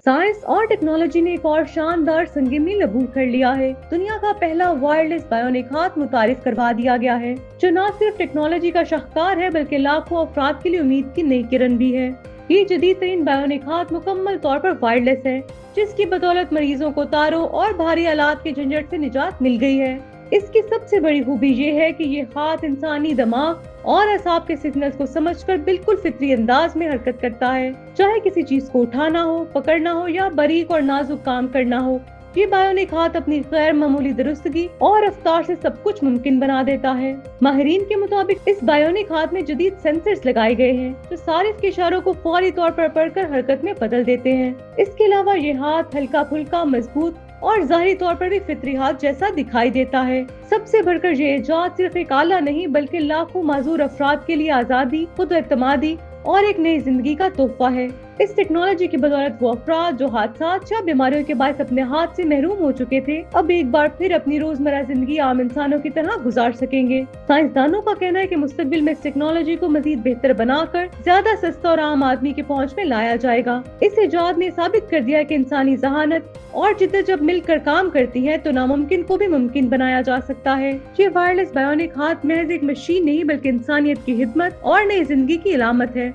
Science और technology ने एक और शानदार संग मील अबूर कर लिया है। दुनिया का पहला वायरलेस बायोनिक हाथ मुतारिफ करवा दिया गया है, जो न सिर्फ टेक्नोलॉजी का शाहकार है बल्कि लाखों अफराद के लिए उम्मीद की नई किरण भी है। ये जदीद तरीन बायोनिक हाथ मुकम्मल तौर पर वायरलेस है, जिसकी बदौलत मरीजों को तारों और भारी आलात के झंझट से निजात मिल गई है। इसकी सबसे बड़ी खूबी ये है कि ये हाथ इंसानी दिमाग और असाब के सिग्नल्स को समझकर बिल्कुल फितरी अंदाज में हरकत करता है। चाहे किसी चीज को उठाना हो, पकड़ना हो या बारीक और नाजुक काम करना हो, ये बायोनिक हाथ अपनी गैर मामूली दुरुस्तगी और रफ्तार से सब कुछ मुमकिन बना देता है। माहिरीन के मुताबिक इस बायोनिक हाथ में जदीद सेंसर्स लगाए गए हैं, जो सारिफ के इशारों को फौरी तौर पर पढ़कर हरकत में बदल देते हैं। इसके अलावा ये हाथ हल्का फुल्का, मजबूत और ज़ाहिरी तौर पर भी फितरी हाथ जैसा दिखाई देता है। सबसे बढ़कर ये इजाद सिर्फ एक आला नहीं बल्कि लाखों माजूर अफराद के लिए आजादी, खुद एतमादी और एक नई जिंदगी का तोहफा है। इस टेक्नोलॉजी की बदौलत वो अफराद जो हादसात या बीमारियों के बायस अपने हाथ से महरूम हो चुके थे, अब एक बार फिर अपनी रोजमर्रा जिंदगी आम इंसानों की तरह गुजार सकेंगे। साइंसदानों का कहना है कि मुस्तकबिल में इस टेक्नोलॉजी को मजीद बेहतर बनाकर ज्यादा सस्ता और आम आदमी के पहुंच में लाया जाएगा। इस इजाद ने साबित कर दिया कि इंसानी जहानत और जिद्दत जब मिलकर काम करती है तो नामुमकिन को भी मुमकिन बनाया जा सकता है। ये वायरलेस बायोनिक हाथ महज एक मशीन नहीं बल्कि इंसानियत की हिदमत और नई जिंदगी की अलामत है।